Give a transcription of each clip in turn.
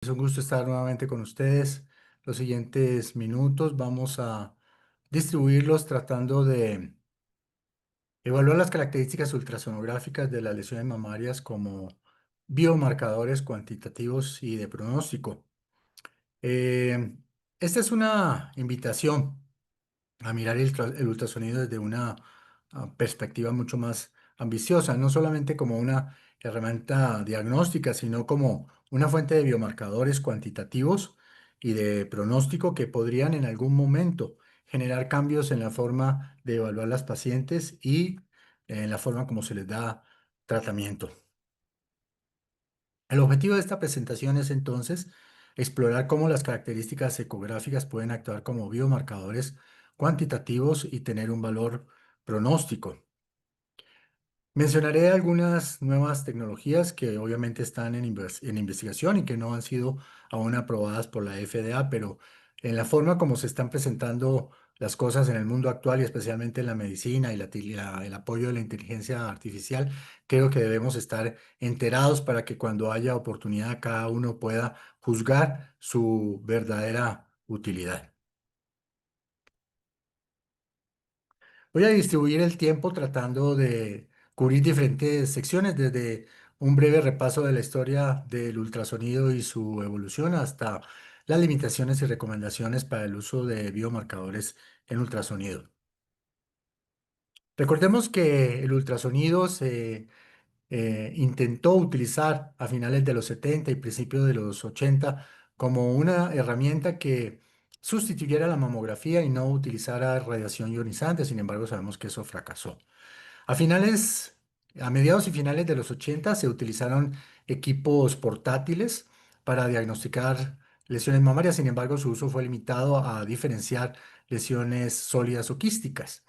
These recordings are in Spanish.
Es un gusto estar nuevamente con ustedes. Los siguientes minutos vamos a distribuirlos tratando de evaluar las características ultrasonográficas de las lesiones mamarias como biomarcadores cuantitativos y de pronóstico. Eh, Esta es una invitación a mirar el ultrasonido desde una perspectiva mucho más ambiciosa, no solamente como una herramienta diagnóstica, sino como una fuente de biomarcadores cuantitativos y de pronóstico que podrían en algún momento generar cambios en la forma de evaluar las pacientes y en la forma como se les da tratamiento. El objetivo de esta presentación es entonces explorar cómo las características ecográficas pueden actuar como biomarcadores cuantitativos y tener un valor pronóstico. Mencionaré algunas nuevas tecnologías que obviamente están en investigación y que no han sido aún aprobadas por la FDA, pero en la forma como se están presentando las cosas en el mundo actual y especialmente en la medicina y el apoyo de la inteligencia artificial, creo que debemos estar enterados para que cuando haya oportunidad cada uno pueda juzgar su verdadera utilidad. Voy a distribuir el tiempo tratando de cubrir diferentes secciones, desde un breve repaso de la historia del ultrasonido y su evolución hasta las limitaciones y recomendaciones para el uso de biomarcadores en ultrasonido. Recordemos que el ultrasonido se intentó utilizar a finales de los 70 y principios de los 80 como una herramienta que sustituyera la mamografía y no utilizara radiación ionizante. Sin embargo, sabemos que eso fracasó. A finales, a mediados y finales de los 80 se utilizaron equipos portátiles para diagnosticar lesiones mamarias. Sin embargo, su uso fue limitado a diferenciar lesiones sólidas o quísticas.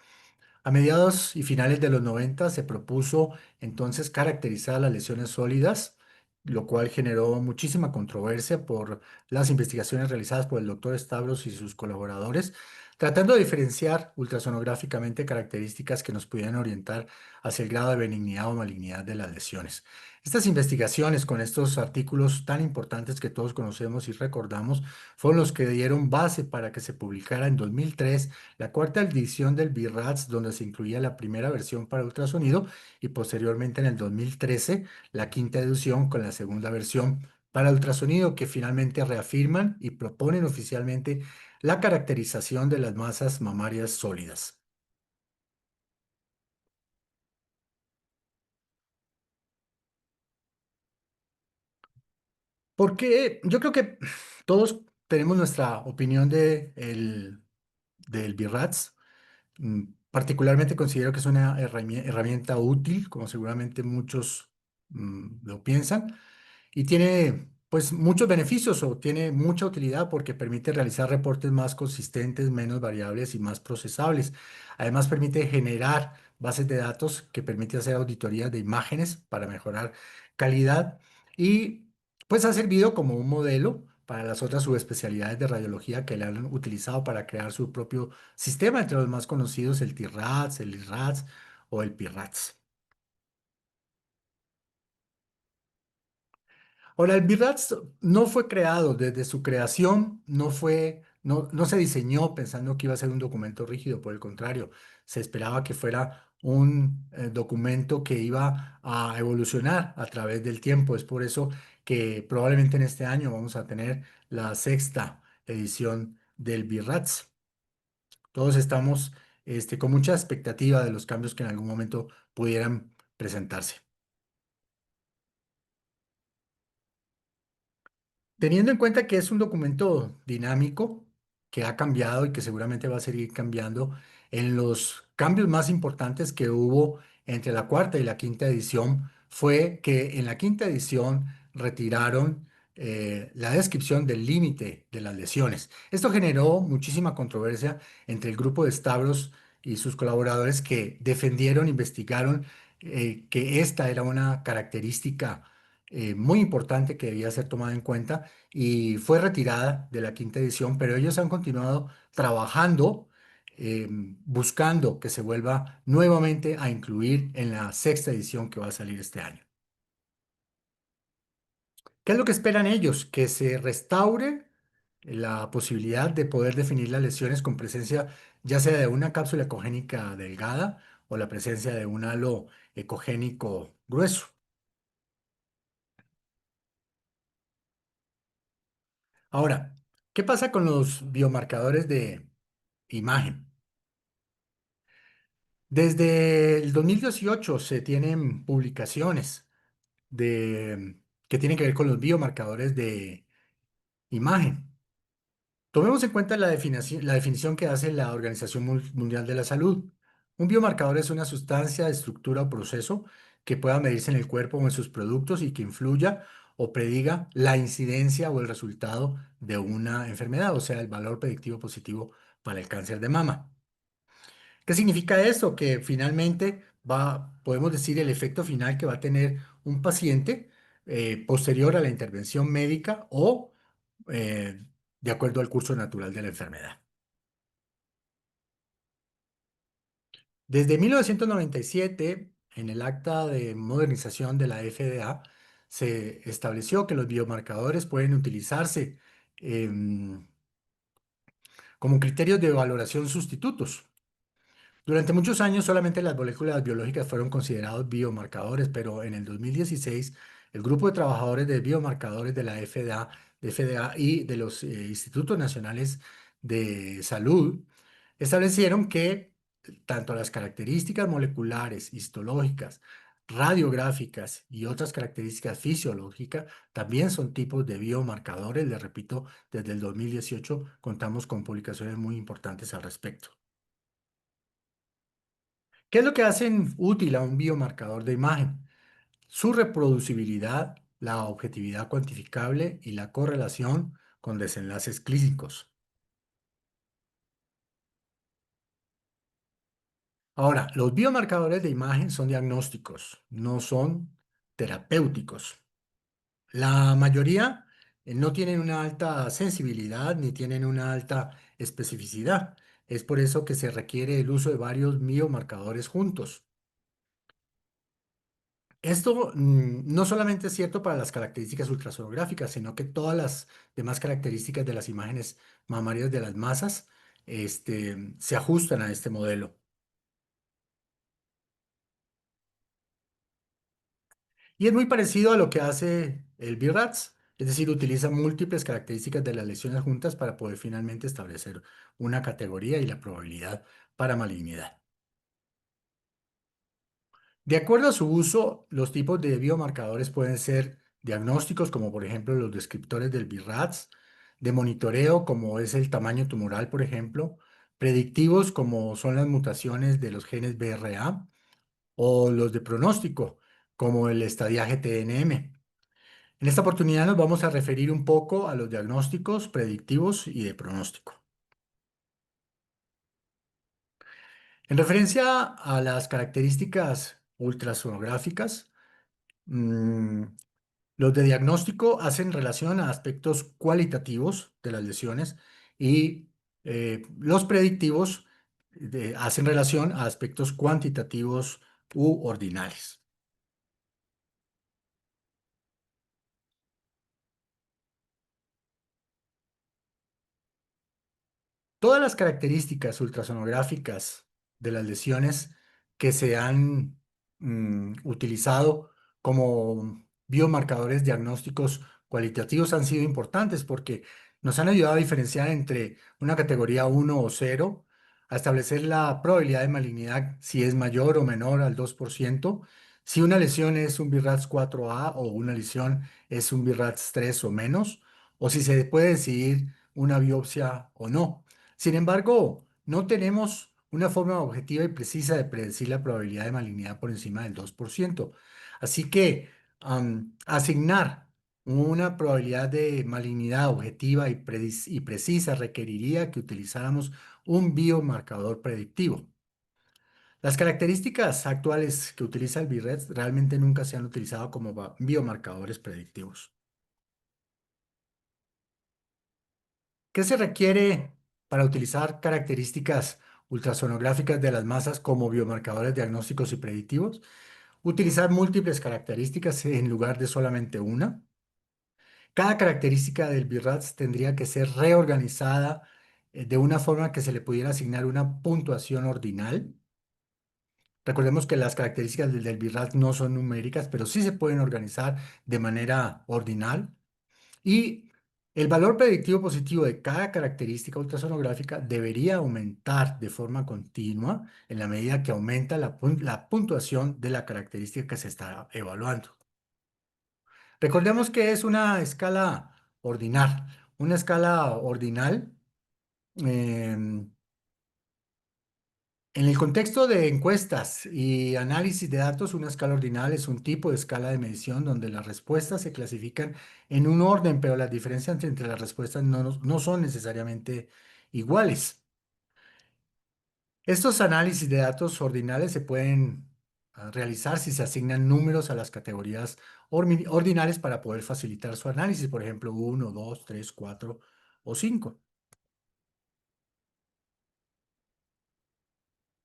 A mediados y finales de los 90 se propuso entonces caracterizar las lesiones sólidas, lo cual generó muchísima controversia por las investigaciones realizadas por el doctor Stavros y sus colaboradores, tratando de diferenciar ultrasonográficamente características que nos pudieran orientar hacia el grado de benignidad o malignidad de las lesiones. Estas investigaciones con estos artículos tan importantes que todos conocemos y recordamos fueron los que dieron base para que se publicara en 2003 la cuarta edición del BIRATS, donde se incluía la primera versión para ultrasonido, y posteriormente en el 2013 la quinta edición con la segunda versión para ultrasonido, que finalmente reafirman y proponen oficialmente la caracterización de las masas mamarias sólidas. Porque yo creo que todos tenemos nuestra opinión del BIRATS. Particularmente considero que es una herramienta útil, como seguramente muchos lo piensan, y tiene pues muchos beneficios o tiene mucha utilidad porque permite realizar reportes más consistentes, menos variables y más procesables. Además permite generar bases de datos que permite hacer auditorías de imágenes para mejorar calidad y pues ha servido como un modelo para las otras subespecialidades de radiología que le han utilizado para crear su propio sistema, entre los más conocidos el TIRADS, el IRADS o el PIRADS. Ahora, el BIRATS no fue creado desde su creación, no se diseñó pensando que iba a ser un documento rígido, por el contrario, se esperaba que fuera un documento que iba a evolucionar a través del tiempo. Es por eso que probablemente en este año vamos a tener la sexta edición del BIRATS. Todos estamos con mucha expectativa de los cambios que en algún momento pudieran presentarse. Teniendo en cuenta que es un documento dinámico, que ha cambiado y que seguramente va a seguir cambiando, en los cambios más importantes que hubo entre la cuarta y la quinta edición fue que en la quinta edición retiraron la descripción del límite de las lesiones. Esto generó muchísima controversia entre el grupo de Stavros y sus colaboradores que defendieron, investigaron que esta era una característica muy importante que debía ser tomada en cuenta y fue retirada de la quinta edición, pero ellos han continuado trabajando, buscando que se vuelva nuevamente a incluir en la sexta edición que va a salir este año. ¿Qué es lo que esperan ellos? Que se restaure la posibilidad de poder definir las lesiones con presencia ya sea de una cápsula ecogénica delgada o la presencia de un halo ecogénico grueso. Ahora, ¿qué pasa con los biomarcadores de imagen? Desde el 2018 se tienen publicaciones que tienen que ver con los biomarcadores de imagen. Tomemos en cuenta la definición que hace la Organización Mundial de la Salud. Un biomarcador es una sustancia, estructura o proceso que pueda medirse en el cuerpo o en sus productos y que influya o prediga la incidencia o el resultado de una enfermedad, o sea, el valor predictivo positivo para el cáncer de mama. ¿Qué significa esto? Que finalmente podemos decir el efecto final que va a tener un paciente posterior a la intervención médica o eh, de acuerdo al curso natural de la enfermedad. Desde 1997, en el acta de modernización de la FDA, se estableció que los biomarcadores pueden utilizarse em, como criterios de valoración sustitutos. Durante muchos años solamente las moléculas biológicas fueron considerados biomarcadores, pero en el 2016 el grupo de trabajadores de biomarcadores de la FDA y de los Institutos Nacionales de Salud establecieron que tanto las características moleculares, histológicas, radiográficas y otras características fisiológicas también son tipos de biomarcadores. Les repito, desde el 2018 contamos con publicaciones muy importantes al respecto. ¿Qué es lo que hacen útil a un biomarcador de imagen? Su reproducibilidad, la objetividad cuantificable y la correlación con desenlaces clínicos. Ahora, los biomarcadores de imagen son diagnósticos, no son terapéuticos. La mayoría no tienen una alta sensibilidad ni tienen una alta especificidad. Es por eso que se requiere el uso de varios biomarcadores juntos. Esto no solamente es cierto para las características ultrasonográficas, sino que todas las demás características de las imágenes mamarias de las masas se ajustan a este modelo. Y es muy parecido a lo que hace el BIRATS, es decir, utiliza múltiples características de las lesiones juntas para poder finalmente establecer una categoría y la probabilidad para malignidad. De acuerdo a su uso, los tipos de biomarcadores pueden ser diagnósticos, como por ejemplo los descriptores del BIRATS, de monitoreo, como es el tamaño tumoral, por ejemplo, predictivos, como son las mutaciones de los genes BRA, o los de pronóstico, como el estadiaje TNM. En esta oportunidad nos vamos a referir un poco a los diagnósticos predictivos y de pronóstico. En referencia a las características ultrasonográficas, mm, los de diagnóstico hacen relación a aspectos cualitativos de las lesiones y los predictivos hacen relación a aspectos cuantitativos u ordinales. Todas las características ultrasonográficas de las lesiones que se han utilizado como biomarcadores diagnósticos cualitativos han sido importantes porque nos han ayudado a diferenciar entre una categoría 1 o 0, a establecer la probabilidad de malignidad si es mayor o menor al 2%, si una lesión es un BIRATS 4A o una lesión es un BIRATS 3 o menos, o si se puede decidir una biopsia o no. Sin embargo, no tenemos una forma objetiva y precisa de predecir la probabilidad de malignidad por encima del 2%. Así que asignar una probabilidad de malignidad objetiva y precisa requeriría que utilizáramos un biomarcador predictivo. Las características actuales que utiliza el BIRET realmente nunca se han utilizado como biomarcadores predictivos. ¿Qué se requiere para utilizar características ultrasonográficas de las masas como biomarcadores diagnósticos y predictivos? Utilizar múltiples características en lugar de solamente una. Cada característica del BIRATS tendría que ser reorganizada de una forma que se le pudiera asignar una puntuación ordinal. Recordemos que las características del BIRATS no son numéricas, pero sí se pueden organizar de manera ordinal. Y el valor predictivo positivo de cada característica ultrasonográfica debería aumentar de forma continua en la medida que aumenta la puntuación de la característica que se está evaluando. Recordemos que es una escala ordinal. Una escala ordinal, en el contexto de encuestas y análisis de datos, una escala ordinal es un tipo de escala de medición donde las respuestas se clasifican en un orden, pero las diferencias entre las respuestas no son necesariamente iguales. Estos análisis de datos ordinales se pueden realizar si se asignan números a las categorías ordinales para poder facilitar su análisis, por ejemplo, uno, 2, 3, 4 o 5.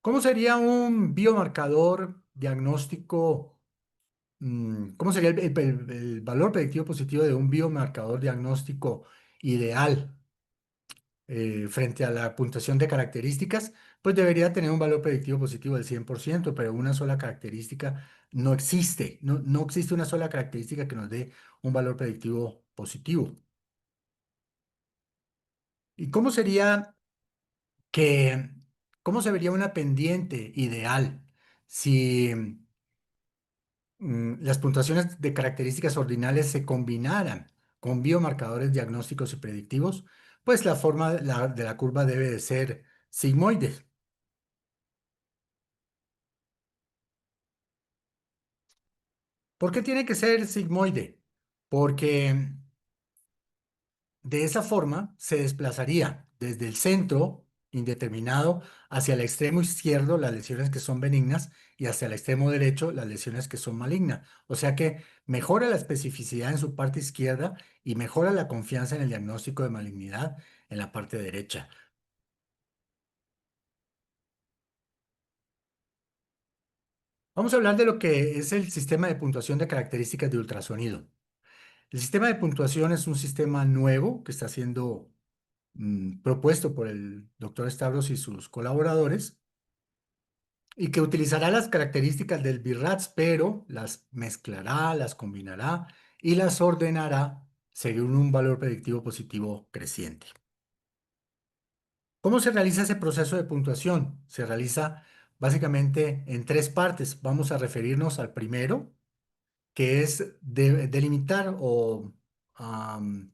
¿Cómo sería un biomarcador diagnóstico? ¿Cómo sería el valor predictivo positivo de un biomarcador diagnóstico ideal frente a la puntuación de características? Pues debería tener un valor predictivo positivo del 100%, pero una sola característica no existe. No existe una sola característica que nos dé un valor predictivo positivo. ¿Y que, cómo se vería una pendiente ideal si las puntuaciones de características ordinales se combinaran con biomarcadores diagnósticos y predictivos? Pues la forma de la curva debe de ser sigmoide. ¿Por qué tiene que ser sigmoide? Porque de esa forma se desplazaría desde el centro indeterminado hacia el extremo izquierdo las lesiones que son benignas y hacia el extremo derecho las lesiones que son malignas. O sea que mejora la especificidad en su parte izquierda y mejora la confianza en el diagnóstico de malignidad en la parte derecha. Vamos a hablar de lo que es el sistema de puntuación de características de ultrasonido. El sistema de puntuación es un sistema nuevo que está siendo propuesto por el doctor Stavros y sus colaboradores y que utilizará las características del BIRATS, pero las mezclará, las combinará y las ordenará según un valor predictivo positivo creciente. ¿Cómo se realiza ese proceso de puntuación? Se realiza básicamente en tres partes. Vamos a referirnos al primero, que es delimitar o am,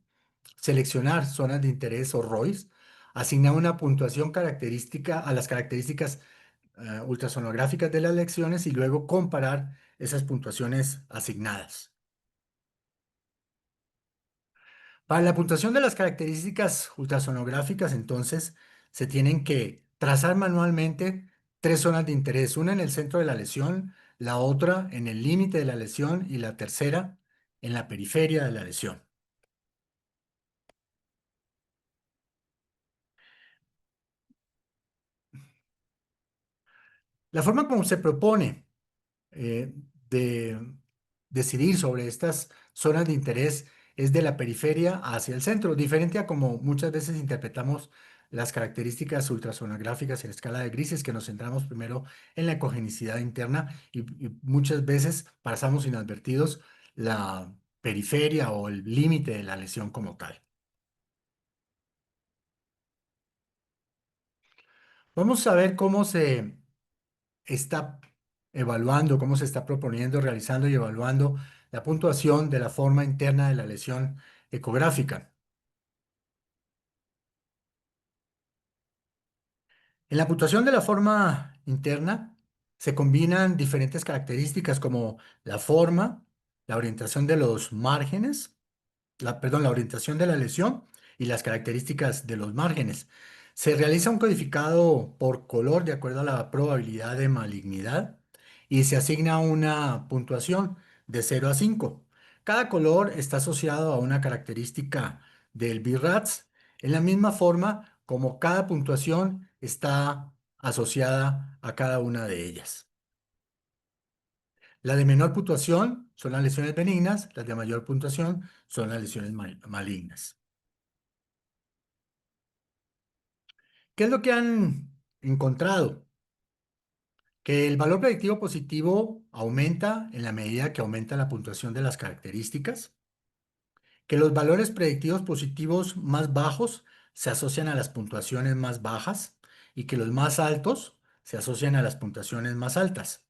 seleccionar zonas de interés o ROIs, asignar una puntuación característica a las características ultrasonográficas de las lecciones y luego comparar esas puntuaciones asignadas. Para la puntuación de las características ultrasonográficas, entonces, se tienen que trazar manualmente tres zonas de interés, una en el centro de la lesión, la otra en el límite de la lesión y la tercera en la periferia de la lesión. La forma como se propone eh, de decidir sobre estas zonas de interés es de la periferia hacia el centro, diferente a como muchas veces interpretamos las características ultrasonográficas en escala de grises, que nos centramos primero en la ecogenicidad interna y muchas veces pasamos inadvertidos la periferia o el límite de la lesión como tal. Vamos a ver cómo se está evaluando, cómo se está proponiendo, realizando y evaluando la puntuación de la forma interna de la lesión ecográfica. En la puntuación de la forma interna se combinan diferentes características como la forma, la orientación de los márgenes, perdón, la orientación de la lesión y las características de los márgenes. Se realiza un codificado por color de acuerdo a la probabilidad de malignidad y se asigna una puntuación de 0 a 5. Cada color está asociado a una característica del BIRATS en la misma forma como cada puntuación está asociada a cada una de ellas. Las de menor puntuación son las lesiones benignas, las de mayor puntuación son las lesiones malignas. ¿Qué es lo que han encontrado? Que el valor predictivo positivo aumenta en la medida que aumenta la puntuación de las características, que los valores predictivos positivos más bajos se asocian a las puntuaciones más bajas y que los más altos se asocian a las puntuaciones más altas.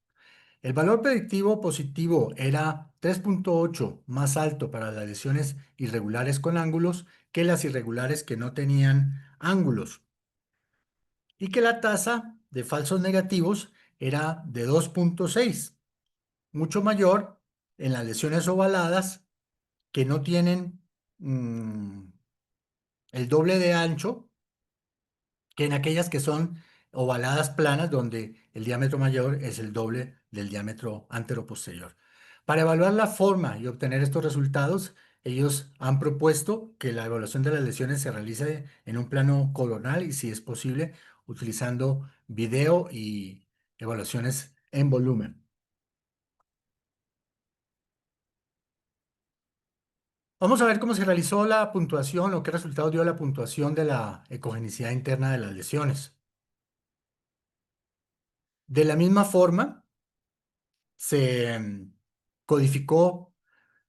El valor predictivo positivo era 3,8 más alto para las lesiones irregulares con ángulos que las irregulares que no tenían ángulos y que la tasa de falsos negativos era de 2,6, mucho mayor en las lesiones ovaladas que no tienen mm, el doble de ancho que en aquellas que son ovaladas planas donde el diámetro mayor es el doble del diámetro anteroposterior. Para evaluar la forma y obtener estos resultados, ellos han propuesto que la evaluación de las lesiones se realice en un plano coronal y, si es posible, utilizando video y evaluaciones en volumen. Vamos a ver cómo se realizó la puntuación o qué resultados dio la puntuación de la ecogenicidad interna de las lesiones. De la misma forma, se codificó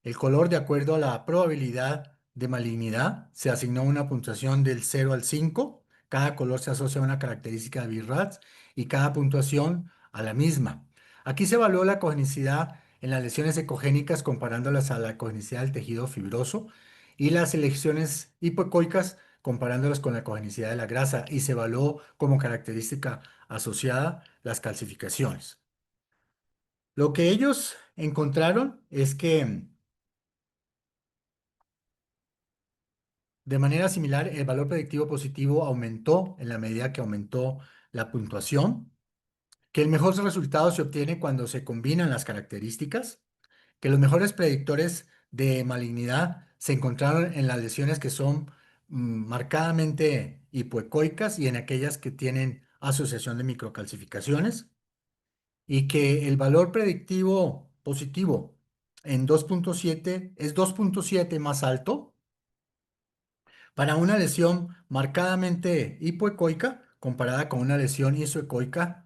el color de acuerdo a la probabilidad de malignidad. Se asignó una puntuación del 0 al 5. Cada color se asocia a una característica de BI-RADS y cada puntuación a la misma. Aquí se evaluó la cogenicidad en las lesiones ecogénicas comparándolas a la cogenicidad del tejido fibroso y las lesiones hipoecoicas comparándolas con la cogenicidad de la grasa, y se evaluó como característica asociada las calcificaciones. Lo que ellos encontraron es que de manera similar el valor predictivo positivo aumentó en la medida que aumentó la puntuación, que el mejor resultado se obtiene cuando se combinan las características, que los mejores predictores de malignidad se encontraron en las lesiones que son marcadamente hipoecoicas y en aquellas que tienen asociación de microcalcificaciones, y que el valor predictivo positivo en 2,7 es 2,7 más alto para una lesión marcadamente hipoecoica comparada con una lesión isoecoica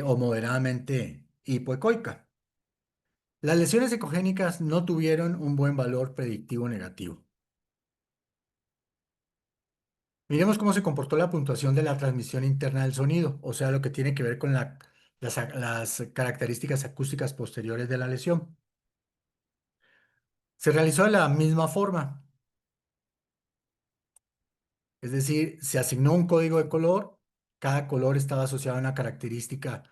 o moderadamente hipoecoica. Las lesiones ecogénicas no tuvieron un buen valor predictivo negativo. Miremos cómo se comportó la puntuación de la transmisión interna del sonido, o sea, lo que tiene que ver con las características acústicas posteriores de la lesión. Se realizó de la misma forma, es decir, se asignó un código de color, cada color estaba asociado a una característica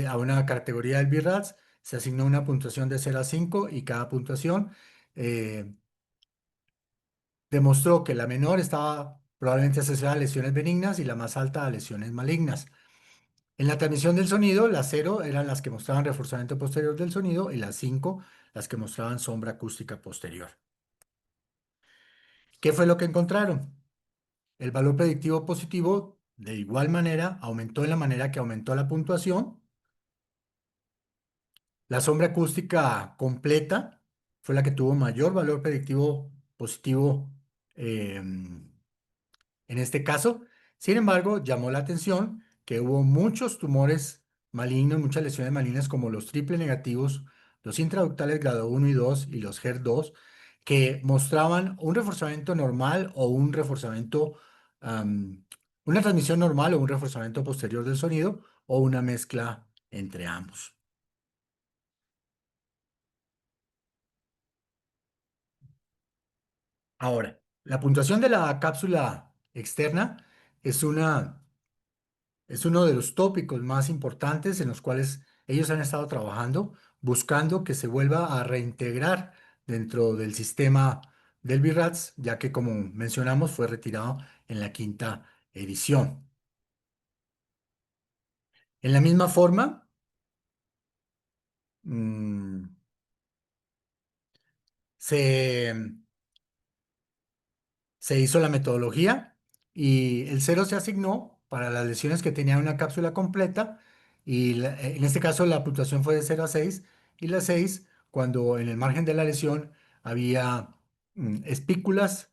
a una categoría del BIRADS, se asignó una puntuación de 0 a 5 y cada puntuación eh, demostró que la menor estaba probablemente asociada a lesiones benignas y la más alta a lesiones malignas. En la transmisión del sonido, las 0 eran las que mostraban reforzamiento posterior del sonido y las 5 las que mostraban sombra acústica posterior. ¿Qué fue lo que encontraron? El valor predictivo positivo, de igual manera, aumentó en la manera que aumentó la puntuación. La sombra acústica completa fue la que tuvo mayor valor predictivo positivo en este caso. Sin embargo, llamó la atención que hubo muchos tumores malignos, muchas lesiones malignas como los triple negativos, los intraductales grado 1 y 2 y los HER2, que mostraban un reforzamiento normal o un reforzamiento, una transmisión normal o un reforzamiento posterior del sonido o una mezcla entre ambos. Ahora, la puntuación de la cápsula externa es es uno de los tópicos más importantes en los cuales ellos han estado trabajando, buscando que se vuelva a reintegrar dentro del sistema del BIRATS, ya que, como mencionamos, fue retirado en la quinta edición. En la misma forma, mm, se se hizo la metodología y el 0 se asignó para las lesiones que tenían una cápsula completa y en este caso la puntuación fue de 0 a 6 y la 6 cuando en el margen de la lesión había espículas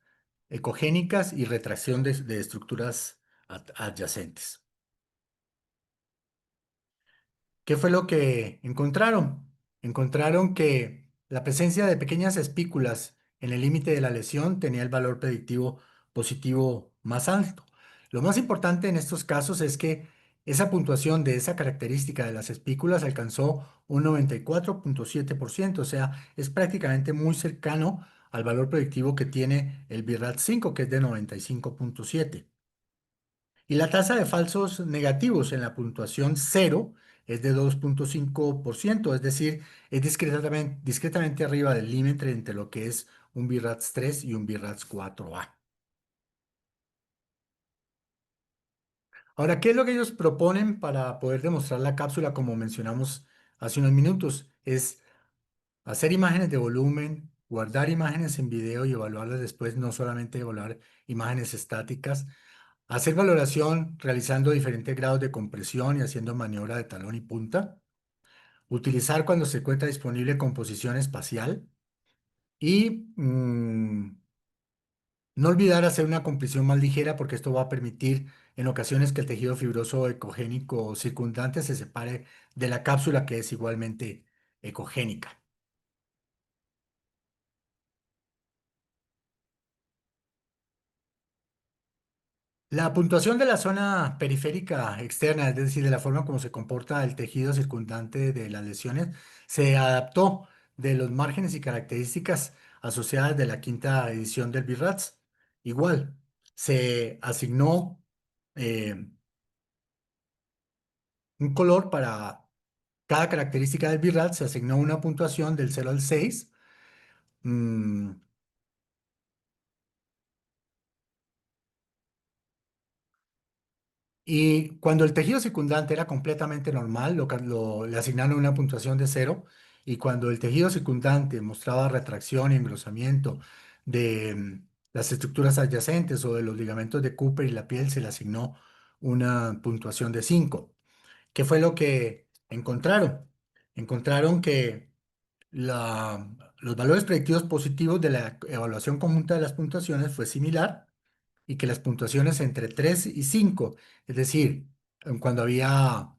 ecogénicas y retracción de estructuras adyacentes. ¿Qué fue lo que encontraron? Encontraron que la presencia de pequeñas espículas en el límite de la lesión tenía el valor predictivo positivo más alto. Lo más importante en estos casos es que esa puntuación de esa característica de las espículas alcanzó un 94,7%, o sea, es prácticamente muy cercano al valor predictivo que tiene el BIRAT 5, que es de 95,7. Y la tasa de falsos negativos en la puntuación cero es de 2,5%, es decir, es discretamente arriba del límite entre lo que es un BIRATS 3 y un BIRATS 4A. Ahora, ¿qué es lo que ellos proponen para poder demostrar la cápsula como mencionamos hace unos minutos? Es hacer imágenes de volumen, guardar imágenes en video y evaluarlas después, no solamente evaluar imágenes estáticas. Hacer valoración realizando diferentes grados de compresión y haciendo maniobra de talón y punta. Utilizar cuando se encuentra disponible composición espacial. Y no olvidar hacer una compresión más ligera porque esto va a permitir en ocasiones que el tejido fibroso ecogénico circundante se separe de la cápsula que es igualmente ecogénica. La puntuación de la zona periférica externa, es decir, de la forma como se comporta el tejido circundante de las lesiones, se adaptó de los márgenes y características asociadas de la quinta edición del BIRATS. Igual, se asignó eh, un color para cada característica del BIRATS, se asignó una puntuación del 0 al 6. mm, Y cuando el tejido circundante era completamente normal, le asignaron una puntuación de 0. Y cuando el tejido circundante mostraba retracción y engrosamiento de las estructuras adyacentes o de los ligamentos de Cooper y la piel, se le asignó una puntuación de 5. ¿Qué fue lo que encontraron? Encontraron que los valores predictivos positivos de la evaluación conjunta de las puntuaciones fue similar y que las puntuaciones entre 3 y 5, es decir, cuando había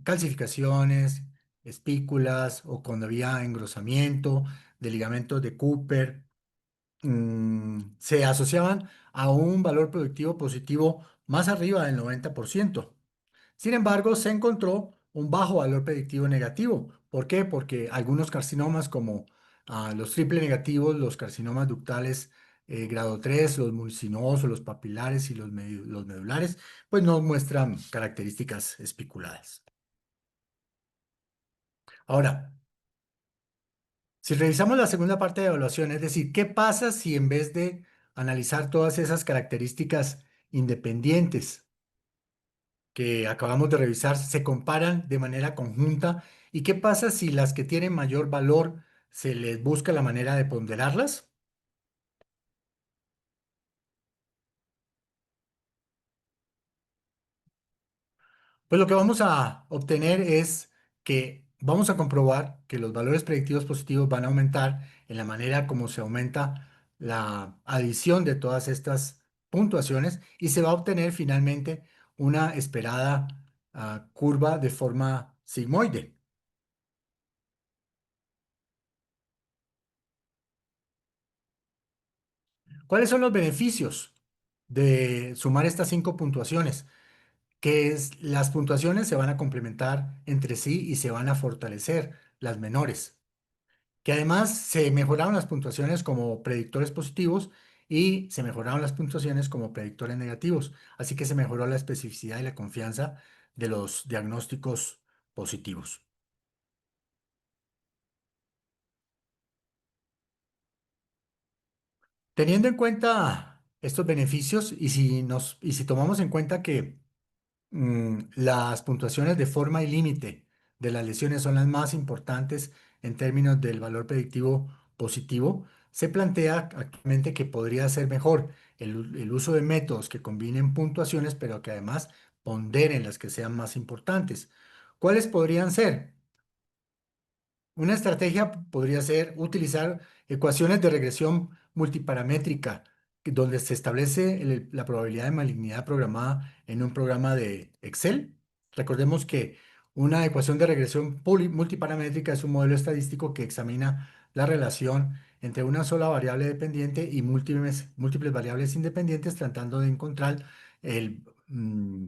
calcificaciones, espículas o cuando había engrosamiento de ligamentos de Cooper, se asociaban a un valor productivo positivo más arriba del 90%. Sin embargo, se encontró un bajo valor predictivo negativo. ¿Por qué? Porque algunos carcinomas como los triple negativos, los carcinomas ductales grado 3, los mucinosos, los papilares y los medulares, pues no muestran características espiculadas. Ahora, si revisamos la segunda parte de evaluación, es decir, ¿qué pasa si en vez de analizar todas esas características independientes que acabamos de revisar se comparan de manera conjunta? ¿Y qué pasa si las que tienen mayor valor se les busca la manera de ponderarlas? Pues lo que vamos a obtener es que vamos a comprobar que los valores predictivos positivos van a aumentar en la manera como se aumenta la adición de todas estas puntuaciones y se va a obtener finalmente una esperada curva de forma sigmoide. ¿Cuáles son los beneficios de sumar estas 5 puntuaciones? Que es, las puntuaciones se van a complementar entre sí y se van a fortalecer las menores. Que además se mejoraron las puntuaciones como predictores positivos y se mejoraron las puntuaciones como predictores negativos. Así que se mejoró la especificidad y la confianza de los diagnósticos positivos. Teniendo en cuenta estos beneficios y si tomamos en cuenta que las puntuaciones de forma y límite de las lesiones son las más importantes en términos del valor predictivo positivo. Se plantea actualmente que podría ser mejor el uso de métodos que combinen puntuaciones, pero que además ponderen las que sean más importantes. ¿Cuáles podrían ser? Una estrategia podría ser utilizar ecuaciones de regresión multiparamétrica, donde se establece la probabilidad de malignidad programada en un programa de Excel. Recordemos que una ecuación de regresión multiparamétrica es un modelo estadístico que examina la relación entre una sola variable dependiente y múltiples variables independientes, tratando de encontrar el, mm,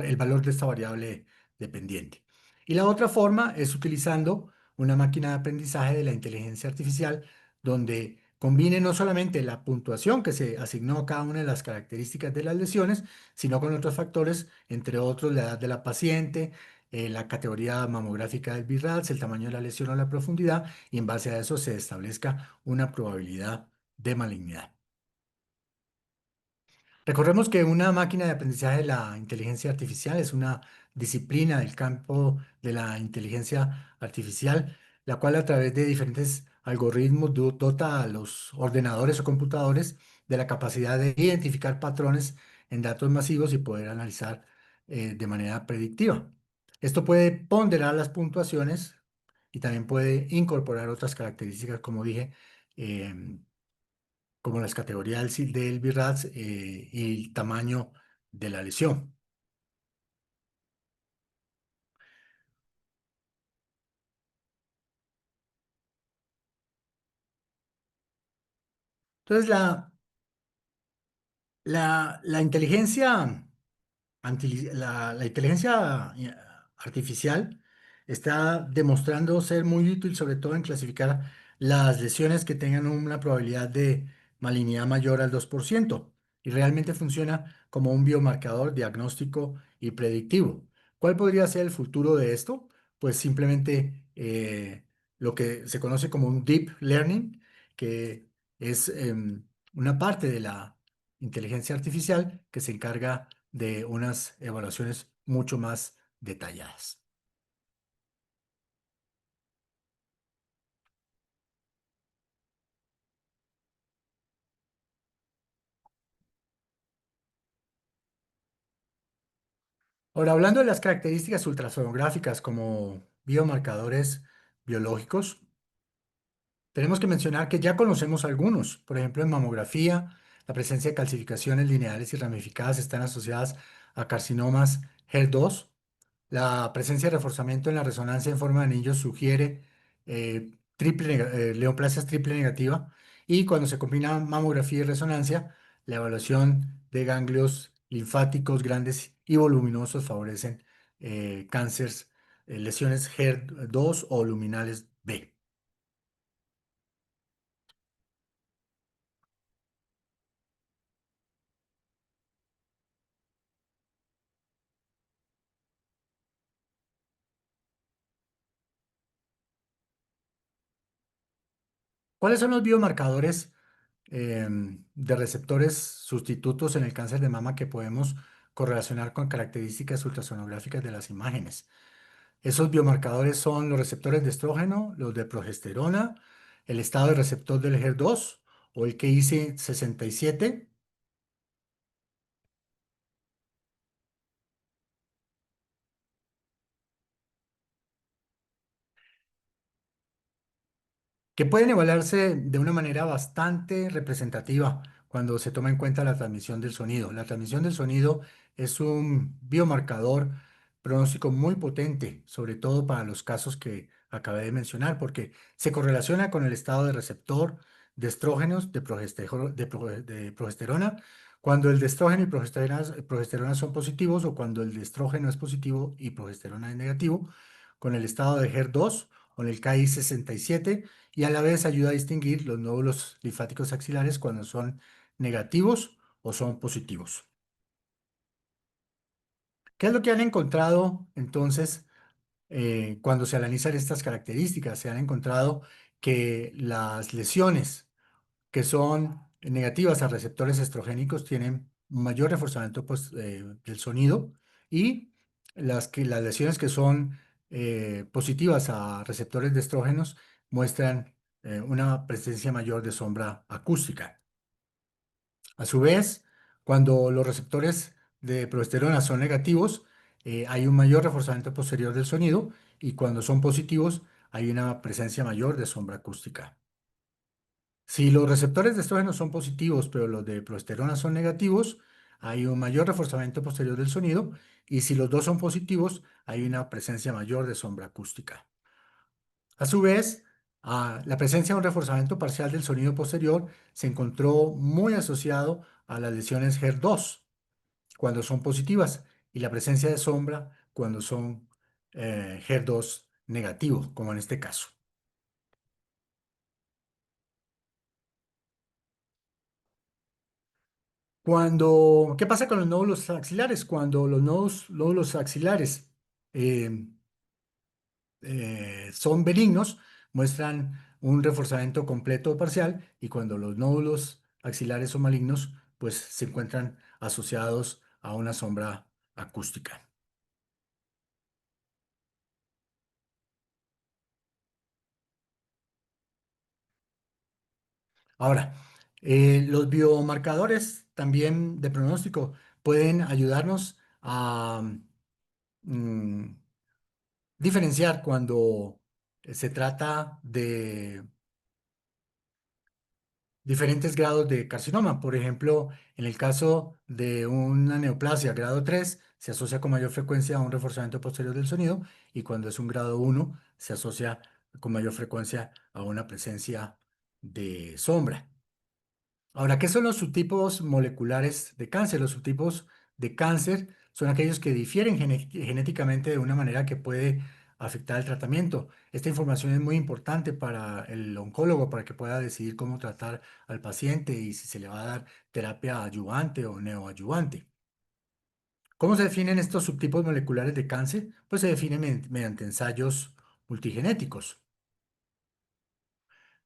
el valor de esta variable dependiente. Y la otra forma es utilizando una máquina de aprendizaje de la inteligencia artificial donde combine no solamente la puntuación que se asignó a cada una de las características de las lesiones, sino con otros factores, entre otros la edad de la paciente, la categoría mamográfica del BIRADS, el tamaño de la lesión o la profundidad, y en base a eso se establezca una probabilidad de malignidad. Recordemos que una máquina de aprendizaje de la inteligencia artificial es una disciplina del campo de la inteligencia artificial, la cual a través de diferentes algoritmos dota a los ordenadores o computadores de la capacidad de identificar patrones en datos masivos y poder analizar de manera predictiva. Esto puede ponderar las puntuaciones y también puede incorporar otras características, como dije, em, como las categorías del BIRADS y el tamaño de la lesión. Entonces, la inteligencia, la inteligencia artificial está demostrando ser muy útil, sobre todo en clasificar las lesiones que tengan una probabilidad de malignidad mayor al 2% y realmente funciona como un biomarcador diagnóstico y predictivo. ¿Cuál podría ser el futuro de esto? Pues simplemente lo que se conoce como un deep learning, que es una parte de la inteligencia artificial que se encarga de unas evaluaciones mucho más detalladas. Ahora, hablando de las características ultrasonográficas como biomarcadores biológicos, tenemos que mencionar que ya conocemos algunos. Por ejemplo, en mamografía, la presencia de calcificaciones lineales y ramificadas están asociadas a carcinomas HER2. La presencia de reforzamiento en la resonancia en forma de anillo sugiere neoplasias triple negativa y cuando se combina mamografía y resonancia, la evaluación de ganglios linfáticos grandes y voluminosos favorecen cánceres, lesiones HER2 o luminales B. ¿Cuáles son los biomarcadores de receptores sustitutos en el cáncer de mama que podemos correlacionar con características ultrasonográficas de las imágenes? Esos biomarcadores son los receptores de estrógeno, los de progesterona, el estado de receptor del HER2 o el KIC67, que pueden evaluarse de una manera bastante representativa cuando se toma en cuenta la transmisión del sonido. La transmisión del sonido es un biomarcador pronóstico muy potente, sobre todo para los casos que acabé de mencionar, porque se correlaciona con el estado de receptor de estrógenos, de progesterona, cuando el de estrógeno y progesterona son positivos o cuando el de estrógeno es positivo y progesterona es negativo, con el estado de HER2 o en el KI67 y a la vez ayuda a distinguir los nódulos linfáticos axilares cuando son negativos o son positivos. ¿Qué es lo que han encontrado entonces cuando se analizan estas características? Se han encontrado que las lesiones que son negativas a receptores estrogénicos tienen un mayor reforzamiento pues, del sonido y las lesiones que son positivas a receptores de estrógenos muestran una presencia mayor de sombra acústica. A su vez, cuando los receptores de progesterona son negativos, hay un mayor reforzamiento posterior del sonido y cuando son positivos hay una presencia mayor de sombra acústica. Si los receptores de estrógeno son positivos, pero los de progesterona son negativos, hay un mayor reforzamiento posterior del sonido, y si los dos son positivos, hay una presencia mayor de sombra acústica. A su vez, la presencia de un reforzamiento parcial del sonido posterior se encontró muy asociado a las lesiones HER2 cuando son positivas y la presencia de sombra cuando son HER2 negativos, como en este caso. ¿Qué pasa con los nódulos axilares? Cuando los nódulos axilares eh, son benignos, muestran un reforzamiento completo o parcial, y cuando los nódulos axilares son malignos, pues se encuentran asociados a una sombra acústica. Ahora, los biomarcadores también de pronóstico pueden ayudarnos a mm, diferenciar cuando se trata de diferentes grados de carcinoma. Por ejemplo, en el caso de una neoplasia grado 3 se asocia con mayor frecuencia a un reforzamiento posterior del sonido, y cuando es un grado 1 se asocia con mayor frecuencia a una presencia de sombra. Ahora, ¿qué son los subtipos moleculares de cáncer? Los subtipos de cáncer son aquellos que difieren genéticamente de una manera que puede afectar el tratamiento. Esta información es muy importante para el oncólogo para que pueda decidir cómo tratar al paciente y si se le va a dar terapia adyuvante o neoadyuvante. ¿Cómo se definen estos subtipos moleculares de cáncer? Pues se definen mediante ensayos multigenéticos.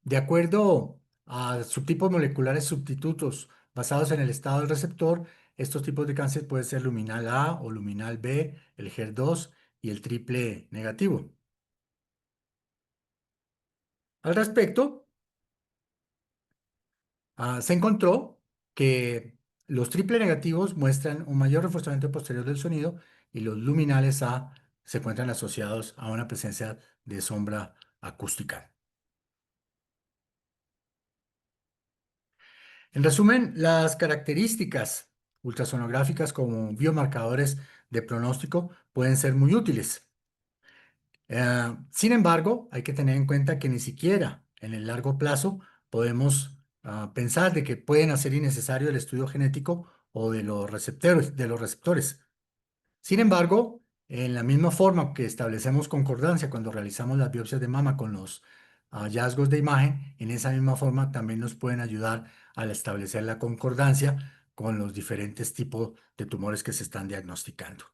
De acuerdo a subtipos moleculares sustitutos basados en el estado del receptor, estos tipos de cáncer pueden ser luminal A o luminal B, el HER2 y el triple negativo. Al respecto, se encontró que los triple negativos muestran un mayor reforzamiento posterior del sonido, y los luminales A se encuentran asociados a una presencia de sombra acústica. En resumen, las características ultrasonográficas como biomarcadores de pronóstico pueden ser muy útiles. Sin embargo, hay que tener en cuenta que ni siquiera en el largo plazo podemos pensar de que pueden hacer innecesario el estudio genético o de los receptores. Sin embargo, en la misma forma que establecemos concordancia cuando realizamos las biopsias de mama con los hallazgos de imagen, en esa misma forma también nos pueden ayudar al establecer la concordancia con los diferentes tipos de tumores que se están diagnosticando.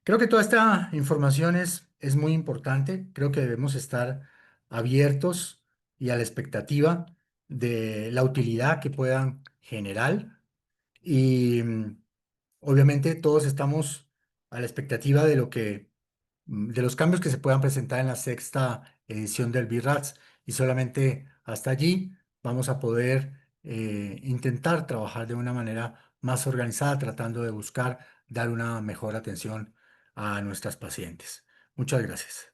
Creo que toda esta información es muy importante. Creo que debemos estar abiertos y a la expectativa de la utilidad que puedan generar. Y obviamente todos estamos a la expectativa de los cambios que se puedan presentar en la sexta edición del BIRATS, y solamente hasta allí vamos a poder intentar trabajar de una manera más organizada, tratando de buscar dar una mejor atención a nuestras pacientes. Muchas gracias.